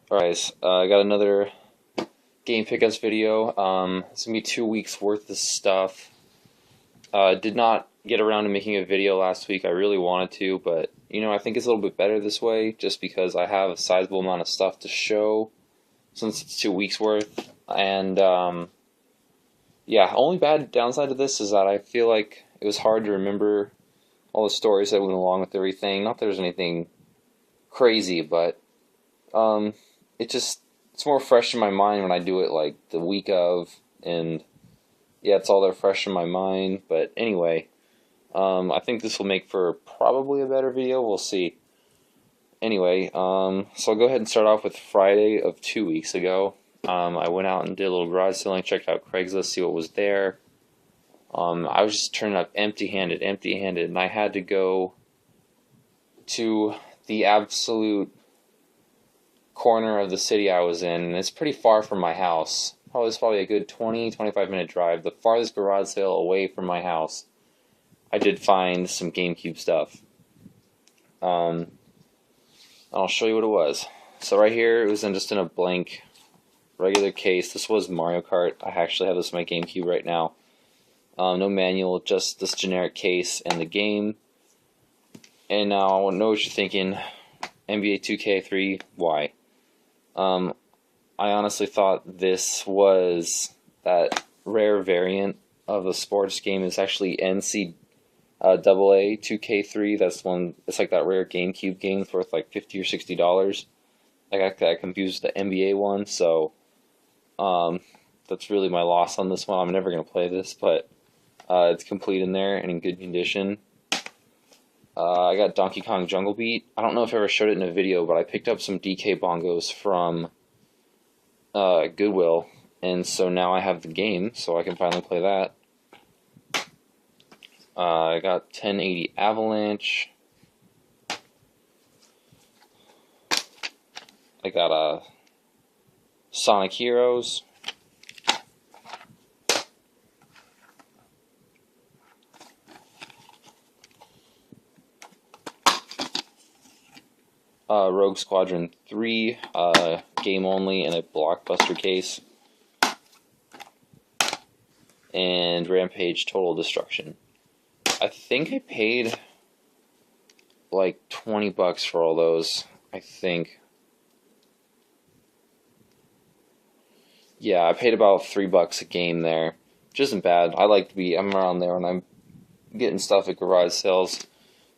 Alright, I got another game pickups video. It's gonna be 2 weeks worth of stuff. Did not get around to making a video last week. I really wanted to, but I think it's a little bit better this way, just because I have a sizable amount of stuff to show since it's 2 weeks worth. And yeah, only bad downside to this is that I feel like it was hard to remember all the stories that went along with everything. Not that there's anything crazy, but um, it's more fresh in my mind when I do it like the week of, and yeah, it's all there fresh in my mind. But anyway, I think this will make for probably a better video. We'll see. Anyway, so I'll go ahead and start off with Friday of 2 weeks ago. I went out and did a little garage selling, checked out Craigslist, see what was there. I was just turning up empty-handed, and I had to go to the absolute corner of the city I was in, and it's pretty far from my house. It's probably a good 20-25 minute drive. The farthest garage sale away from my house. I did find some GameCube stuff. I'll show you what it was. So right here, it was just in a blank regular case. This was Mario Kart. I actually have this on my GameCube right now. No manual, just this generic case and the game. And now I know what you're thinking. NBA 2K3, why? I honestly thought this was that rare variant of a sports game. It's actually NCAA 2K3. That's one. It's like that rare GameCube game. It's worth like $50 or $60. I got that confused with the NBA one. So that's really my loss on this one. I'm never gonna play this, but it's complete in there and in good condition. I got Donkey Kong Jungle Beat. I don't know if I ever showed it in a video, but I picked up some DK bongos from Goodwill, and so now I have the game, so I can finally play that. I got 1080 Avalanche. I got Sonic Heroes. Rogue Squadron 3, game only in a blockbuster case, and Rampage Total Destruction. I think I paid like $20 for all those, I think. Yeah, I paid about $3 a game there, which isn't bad. I'm around there when I'm getting stuff at garage sales.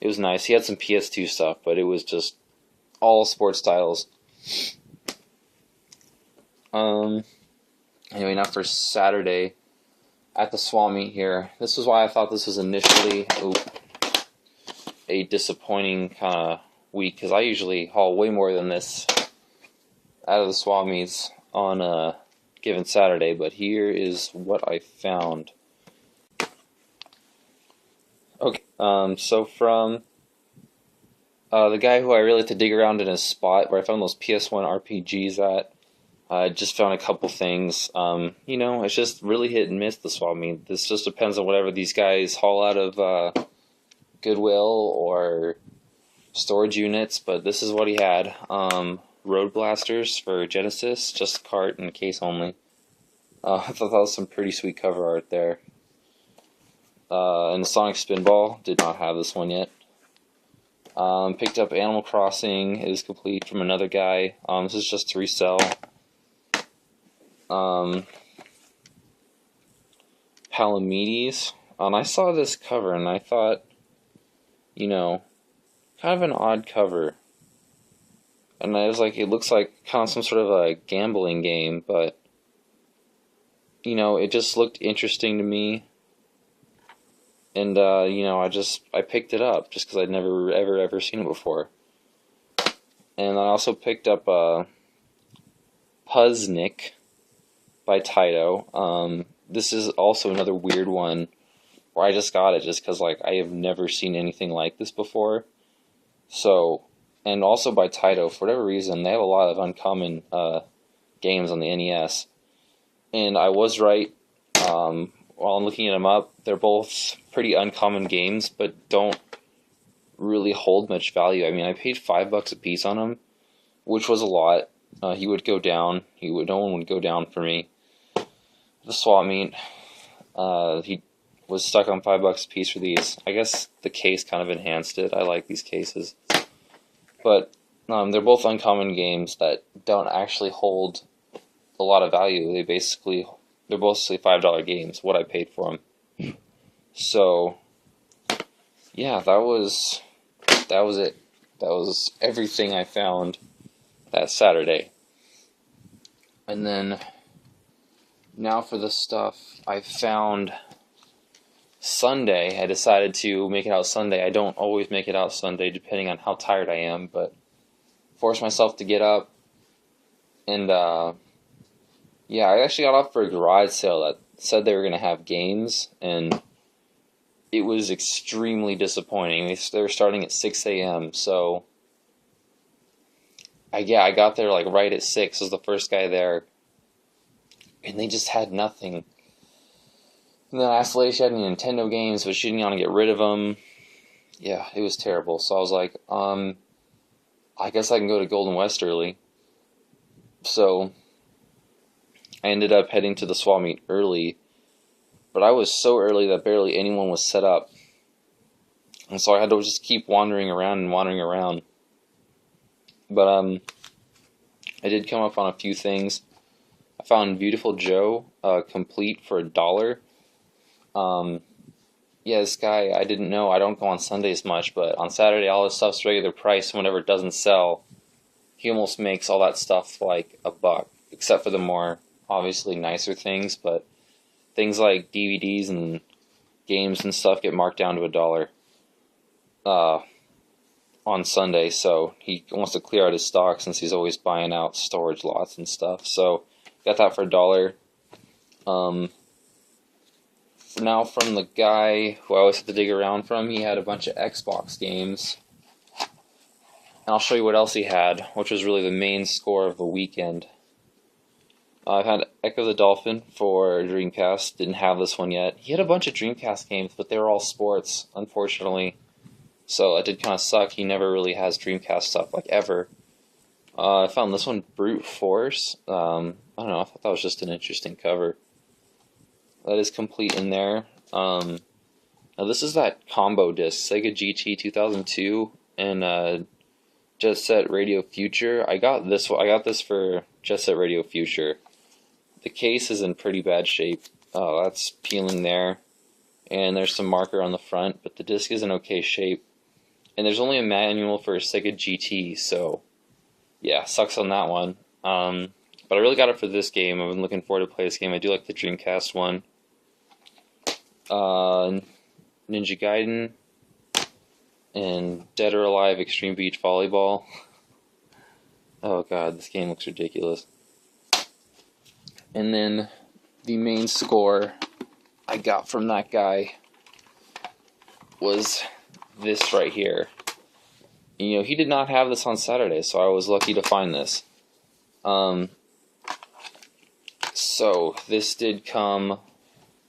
It was nice. He had some PS2 stuff, but it was just all sports titles. Anyway, now for Saturday at the Swami here. This is why I thought this was initially a disappointing kind of week, because I usually haul way more than this out of the Swamis on a given Saturday, but here is what I found. Okay, so from the guy who I really had to dig around in his spot where I found those PS1 RPGs at, I just found a couple things. It's just really hit and miss, the swap meet. This just depends on whatever these guys haul out of Goodwill or storage units, but this is what he had. Road Blasters for Genesis, just cart and case only. I thought that was some pretty sweet cover art there. And the Sonic Spinball, did not have this one yet. Picked up Animal Crossing, is complete from another guy. This is just to resell. Palamedes. I saw this cover and I thought, kind of an odd cover. And I was like, it looks like kind of some sort of a gambling game, but, it just looked interesting to me. And, I picked it up just because I'd never, ever seen it before. And I also picked up Puzznick by Taito. This is also another weird one where I just got it just because, I have never seen anything like this before. So, and also by Taito, for whatever reason, they have a lot of uncommon games on the NES. And I was right. While I'm looking them up, they're both pretty uncommon games, but don't really hold much value. I mean, I paid $5 a piece on them, which was a lot. He would go down. No one would go down for me. The swap meet. He was stuck on $5 a piece for these. I guess the case kind of enhanced it. I like these cases, but they're both uncommon games that don't actually hold a lot of value. They're both $5 games. What I paid for them. So yeah, that was it. That was everything I found that Saturday. And then now for the stuff I found Sunday. I decided to make it out Sunday. I don't always make it out Sunday depending on how tired I am, but forced myself to get up. And yeah, I actually got off for a garage sale that said they were going to have games, and it was extremely disappointing. They were starting at 6 a.m., so I got there like right at 6, was the first guy there, and they just had nothing. And then I asked the lady if she had any Nintendo games, but she didn't want to get rid of them. Yeah, it was terrible. So I was like, I guess I can go to Golden West early. So I ended up heading to the swap meet early, but I was so early that barely anyone was set up. And so I had to just keep wandering around. But I did come up on a few things. I found Beautiful Joe complete for $1. Yeah, this guy, I didn't know. I don't go on Sundays much, but on Saturday all his stuff's regular price, and whenever it doesn't sell, he almost makes all that stuff like $1, except for the more obviously nicer things, but things like DVDs and games and stuff get marked down to $1 on Sunday, so he wants to clear out his stock since he's always buying out storage lots and stuff. So got that for $1. Now from the guy who I always have to dig around from, he had a bunch of Xbox games. And I'll show you what else he had, which was really the main score of the weekend. I've had Echo the Dolphin for Dreamcast. Didn't have this one yet. He had a bunch of Dreamcast games, but they were all sports, unfortunately. So that did kind of suck. He never really has Dreamcast stuff, like, ever. I found this one, Brute Force. I don't know, I thought that was just an interesting cover. That is complete in there. Now this is that combo disc, Sega GT 2002 and Jet Set Radio Future. I got this for Jet Set Radio Future. The case is in pretty bad shape. That's peeling there, and there's some marker on the front, but the disc is in okay shape. And there's only a manual for Sega GT, so yeah, sucks on that one. But I really got it for this game. I've been looking forward to play this game. I do like the Dreamcast one. Ninja Gaiden and Dead or Alive Extreme Beach Volleyball. Oh god, this game looks ridiculous. And then the main score I got from that guy was this right here. You know, he did not have this on Saturday, so I was lucky to find this. So this did come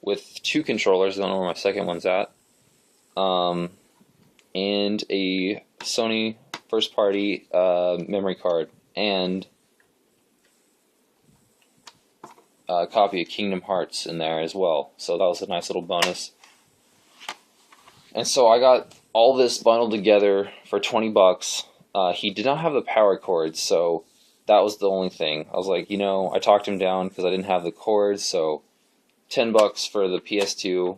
with 2 controllers. I don't know where my second one's at. And a Sony first party memory card and a copy of Kingdom Hearts in there as well. So that was a nice little bonus. And so I got all this bundled together for $20. He did not have the power cords, so that was the only thing. I was like, I talked him down because I didn't have the cords, so $10 for the PS2,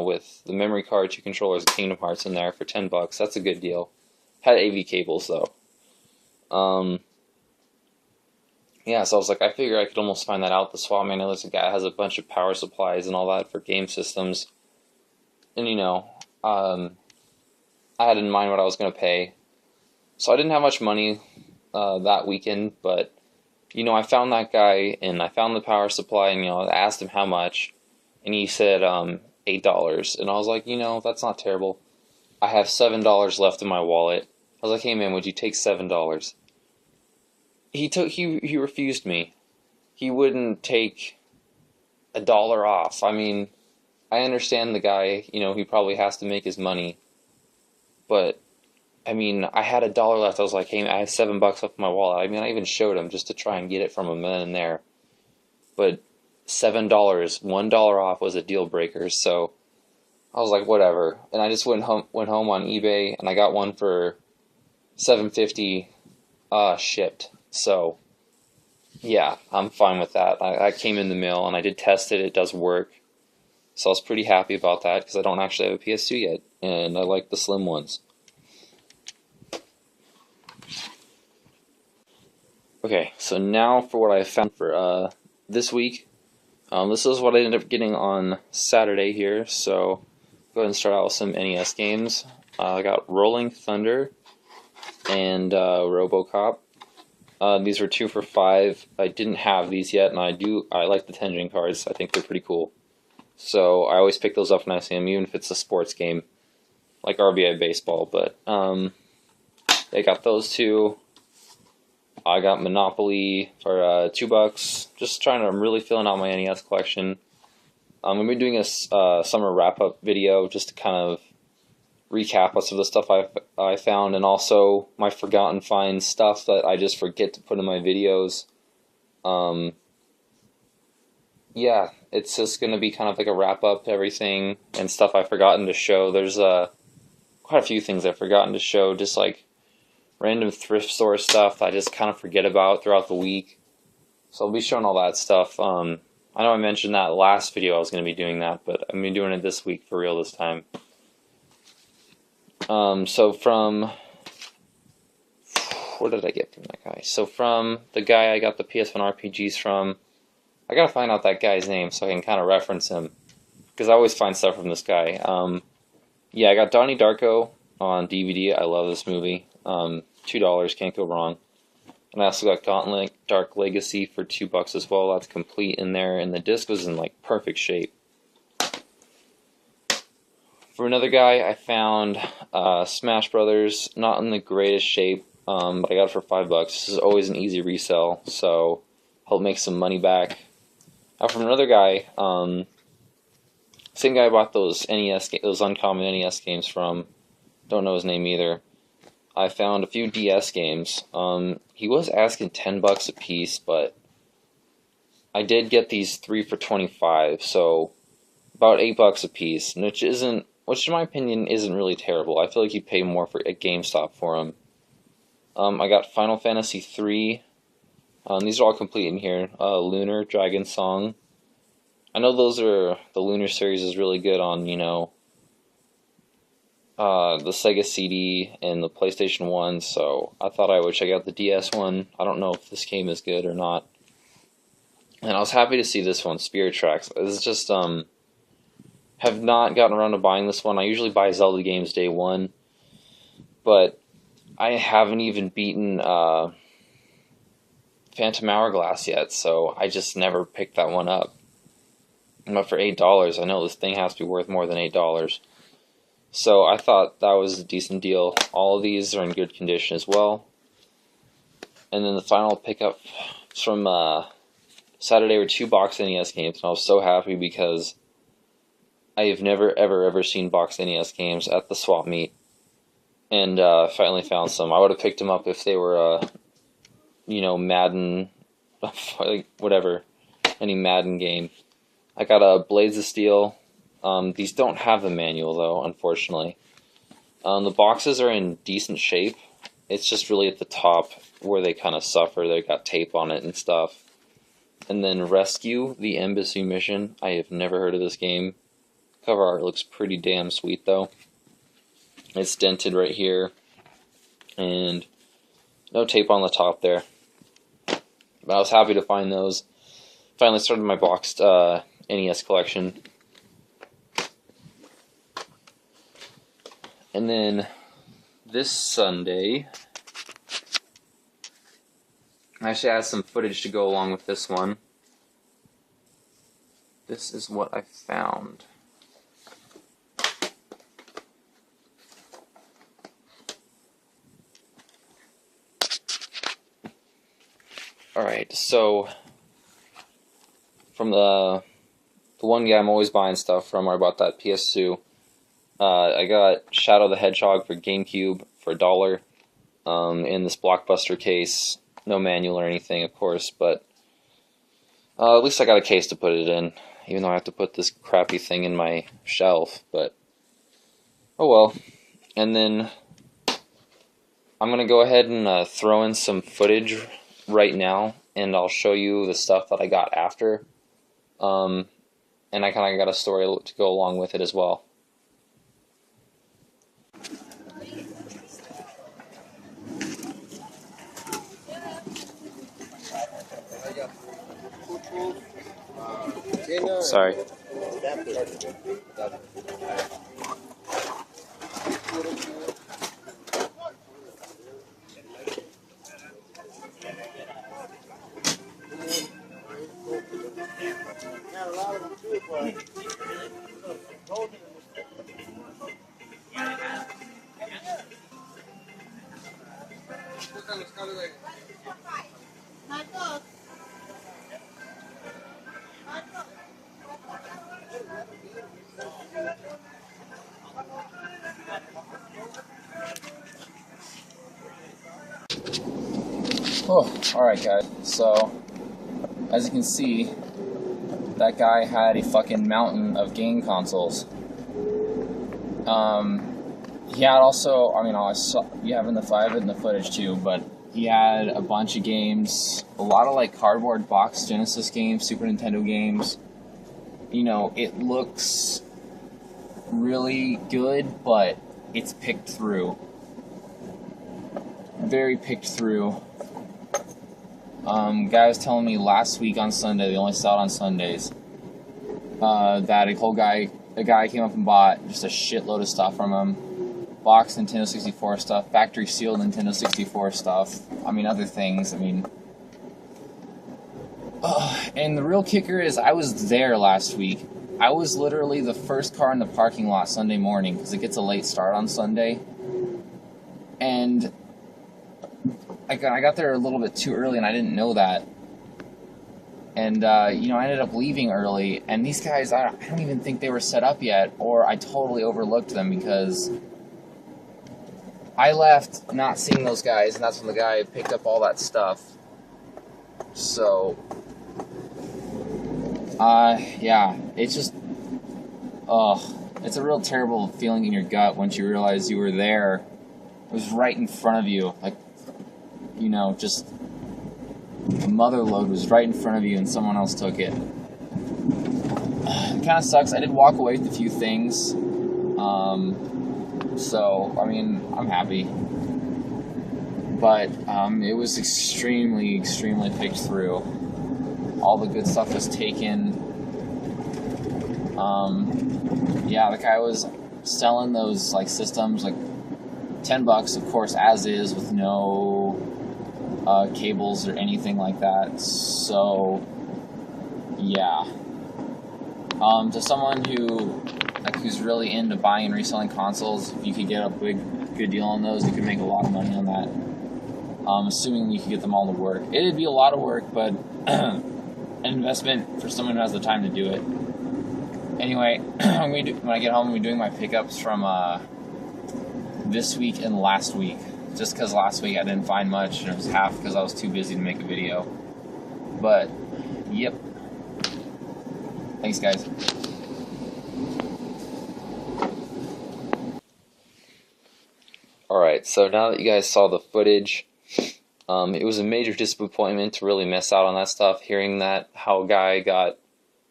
with the memory card, 2 controllers, and Kingdom Hearts in there for $10. That's a good deal. Had AV cables though. Yeah, so I was like, I figure I could almost find that out. The swap meet, there's a guy that has a bunch of power supplies and all that for game systems. And I had in mind what I was going to pay. So I didn't have much money that weekend, but I found that guy and I found the power supply, and I asked him how much, and he said $8. And I was like, that's not terrible. I have $7 left in my wallet. I was like, hey man, would you take $7? He refused me. He wouldn't take $1 off. I mean, I understand the guy, he probably has to make his money, but I mean, I had $1 left. I was like, hey, I have $7 left in my wallet. I mean, I even showed him just to try and get it from him then and there. But $7, $1 off was a deal breaker. So I was like, whatever. And I just went home on eBay and I got one for $7.50 shipped. So yeah, I'm fine with that. I came in the mail and I did test it. It does work. So I was pretty happy about that because I don't actually have a PS2 yet, and I like the slim ones. Okay, so now for what I found for this week. This is what I ended up getting on Saturday here, so go ahead and start out with some NES games. I got Rolling Thunder and RoboCop. These were 2 for $5. I didn't have these yet, and I like the Tengen cards. I think they're pretty cool. So I always pick those up when I see them, even if it's a sports game, like RBI Baseball. But I got those 2. I got Monopoly for $2. I'm really filling out my NES collection. I'm going to be doing a summer wrap-up video just to kind of recap of some of the stuff I found, and also my forgotten finds, stuff that I just forget to put in my videos. Yeah, it's just going to be kind of like a wrap-up to everything and stuff I've forgotten to show. There's quite a few things I've forgotten to show, just like random thrift store stuff I just kind of forget about throughout the week. So I'll be showing all that stuff. I know I mentioned that last video I was going to be doing that, but I'm going to be doing it this week for real this time. So from... What did I get from that guy? So from the guy I got the PS1 RPGs from, I gotta find out that guy's name so I can kind of reference him, because I always find stuff from this guy. Yeah, I got Donnie Darko on DVD. I love this movie. $2, can't go wrong. And I also got Gauntlet Dark Legacy for $2 as well. That's complete in there, and the disc was in like perfect shape. For another guy, I found Smash Brothers, not in the greatest shape, but I got it for $5. This is always an easy resell, so help make some money back. From another guy, same guy I bought those those uncommon NES games from. Don't know his name either. I found a few DS games. He was asking $10 a piece, but I did get these 3 for $25, so about $8 a piece, which in my opinion isn't really terrible. I feel like you pay more at GameStop for them. I got Final Fantasy 3. These are all complete in here. Lunar, Dragon Song. I know the Lunar series is really good on, the Sega CD and the PlayStation 1, so I thought I would check out the DS one. I don't know if this game is good or not. And I was happy to see this one, Spirit Tracks. It's just, have not gotten around to buying this one. I usually buy Zelda games day one, but I haven't even beaten Phantom Hourglass yet, so I just never picked that one up. But for $8, I know this thing has to be worth more than $8. So I thought that was a decent deal. All of these are in good condition as well. And then the final pickup from Saturday were 2 box NES games, and I was so happy because I have never ever seen box NES games at the swap meet. And finally found some. I would have picked them up if they were, Madden, whatever, any Madden game. I got Blades of Steel. These don't have the manual, though, unfortunately. The boxes are in decent shape. It's just really at the top where they kind of suffer. They got tape on it and stuff. And then Rescue, the Embassy Mission. I have never heard of this game. Cover art looks pretty damn sweet, though. It's dented right here, and no tape on the top there. But I was happy to find those. Finally started my boxed NES collection. And then this Sunday, I actually had some footage to go along with this one. This is what I found. Alright, so from the one guy I'm always buying stuff from, where I bought that PS2, I got Shadow the Hedgehog for GameCube for $1 in this Blockbuster case. No manual or anything, of course, but at least I got a case to put it in, even though I have to put this crappy thing in my shelf, but oh well. And then I'm going to go ahead and throw in some footage right now, and I'll show you the stuff that I got after. And I kind of got a story to go along with it as well. Sorry. Oh, alright guys, so as you can see, that guy had a fucking mountain of game consoles. He had also, I mean, I saw, you have in the footage too, but he had a bunch of games, a lot of like cardboard box Genesis games, Super Nintendo games. You know, it looks really good, but it's picked through. Very picked through. Guy was telling me last week on Sunday, they only sell it on Sundays, that a guy came up and bought just a shitload of stuff from him. Box Nintendo 64 stuff, factory sealed Nintendo 64 stuff, I mean other things, I mean. And the real kicker is I was there last week. I was literally the first car in the parking lot Sunday morning, because it gets a late start on Sunday. And I got there a little bit too early, and I didn't know that. And, you know, I ended up leaving early, and these guys, I don't even think they were set up yet, or I totally overlooked them, because I left not seeing those guys, and that's when the guy picked up all that stuff. So, yeah, it's just, it's a real terrible feeling in your gut once you realize you were there. It was right in front of you, like, you know, just the Motherlode was right in front of you and someone else took it. It kind of sucks. I did walk away with a few things, so, I mean, I'm happy. But it was extremely, extremely picked through. All the good stuff was taken. Yeah, the guy was selling those like systems, like $10, of course, as is, with no cables or anything like that. So, yeah. To someone who's really into buying and reselling consoles, if you could get a good deal on those, you could make a lot of money on that. Assuming you could get them all to work. It'd be a lot of work, but an investment for someone who has the time to do it. Anyway, when I get home, I'm going to be doing my pickups from this week and last week. Just because last week I didn't find much, and it was half because I was too busy to make a video. But, yep. Thanks, guys. Alright, so now that you guys saw the footage, it was a major disappointment to really miss out on that stuff. Hearing that, how a guy got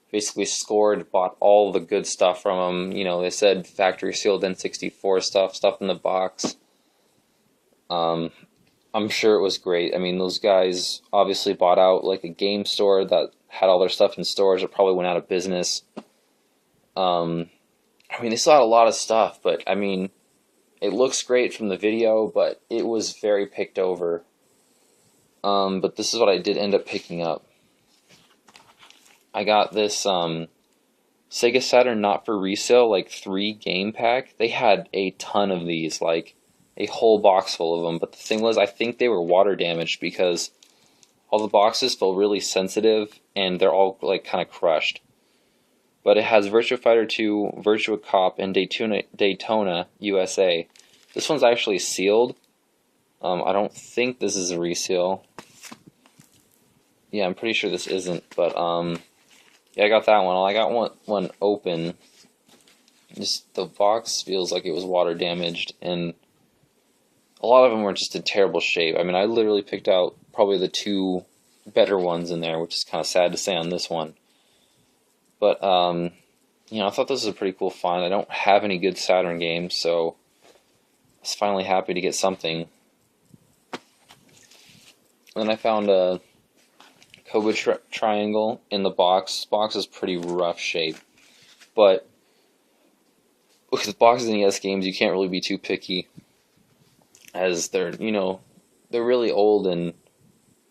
basically scored, bought all the good stuff from him. You know, they said factory sealed N64 stuff in the box. I'm sure it was great. I mean, those guys obviously bought out like a game store that had all their stuff in stores that probably went out of business. I mean, they still had a lot of stuff, but I mean, it looks great from the video, but it was very picked over. But this is what I did end up picking up. I got this Sega Saturn Not For Resale, like 3 game pack. They had a ton of these, like a whole box full of them. But the thing was, I think they were water damaged because all the boxes feel really sensitive and they're all like kind of crushed. But it has Virtua Fighter 2, Virtua Cop, and Daytona USA. This one's actually sealed. I don't think this is a reseal. Yeah, I'm pretty sure this isn't, but yeah, I got that one. I got one open. Just the box feels like it was water damaged, and a lot of them were just in terrible shape. I mean, I literally picked out probably the two better ones in there, which is kind of sad to say on this one. But you know, I thought this was a pretty cool find. I don't have any good Saturn games, so I was finally happy to get something. Then I found a Cobra triangle in the box. This box is pretty rough shape, but with boxes in ES games, you can't really be too picky, as they're, you know, they're really old and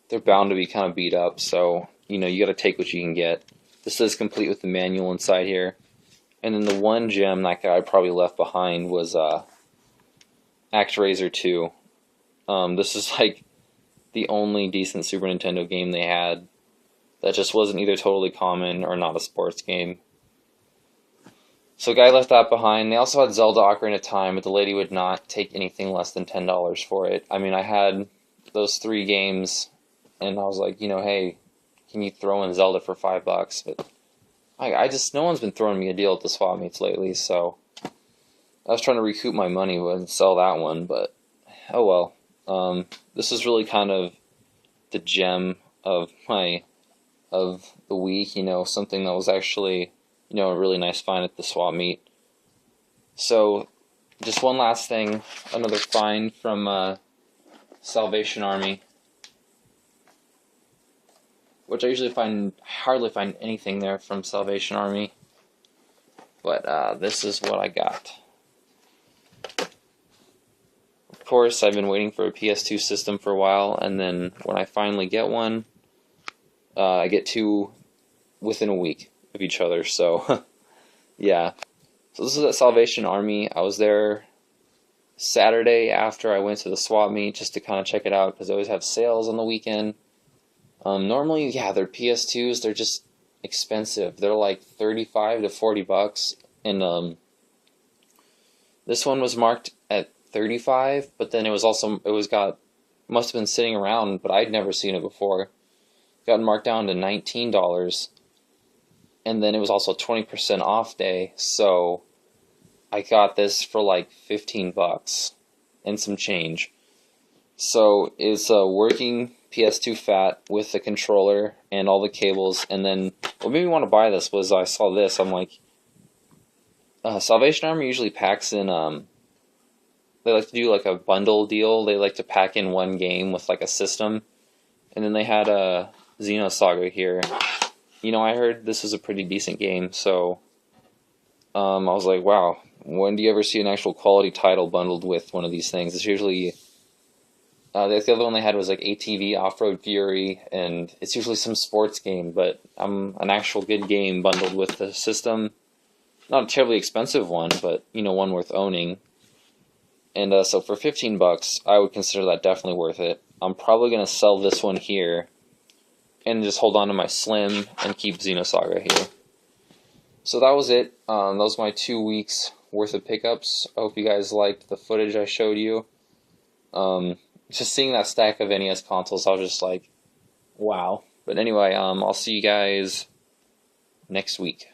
they're bound to be kind of beat up. So, you know, you got to take what you can get. This is complete with the manual inside here. And then the one gem that guy probably left behind was ActRaiser 2. This is like the only decent Super Nintendo game they had that just wasn't either totally common or not a sports game. So guy left that behind. They also had Zelda Ocarina of Time, but the lady would not take anything less than $10 for it. I mean, I had those 3 games, and I was like, you know, hey, can you throw in Zelda for $5? But I just, no one's been throwing me a deal at the swap meets lately, so I was trying to recoup my money and sell that one, but oh well. This is really kind of the gem of the week, you know, something that was actually, you know, a really nice find at the swap meet. So, just one last thing, another find from Salvation Army, which I usually hardly find anything there from Salvation Army, but this is what I got. Of course, I've been waiting for a PS2 system for a while, and then when I finally get one, I get 2 within a week of each other, so yeah. So this is at Salvation Army. I was there Saturday after I went to the swap meet just to kind of check it out, because they always have sales on the weekend. Normally, yeah, their PS2s, they're just expensive. They're like $35 to $40, and this one was marked at $35, but then must have been sitting around, but I'd never seen it before. Got marked down to $19, and then it was also 20% off day, so I got this for like $15 and some change. So it's a working PS2 Fat with the controller and all the cables, and then what made me want to buy this was I saw this. I'm like, Salvation Army usually packs in, they like to do like a bundle deal. They like to pack in one game with like a system, and then they had a Xenosaga here. You know, I heard this was a pretty decent game, so I was like, wow, when do you ever see an actual quality title bundled with one of these things? It's usually, the other one they had was like ATV Off-Road Fury, and it's usually some sports game, but an actual good game bundled with the system. Not a terribly expensive one, but, you know, one worth owning. And so for $15, I would consider that definitely worth it. I'm probably going to sell this one here and just hold on to my Slim and keep Xenosaga here. So that was it. That was my 2 weeks worth of pickups. I hope you guys liked the footage I showed you. Just seeing that stack of NES consoles, I was just like, wow. But anyway, I'll see you guys next week.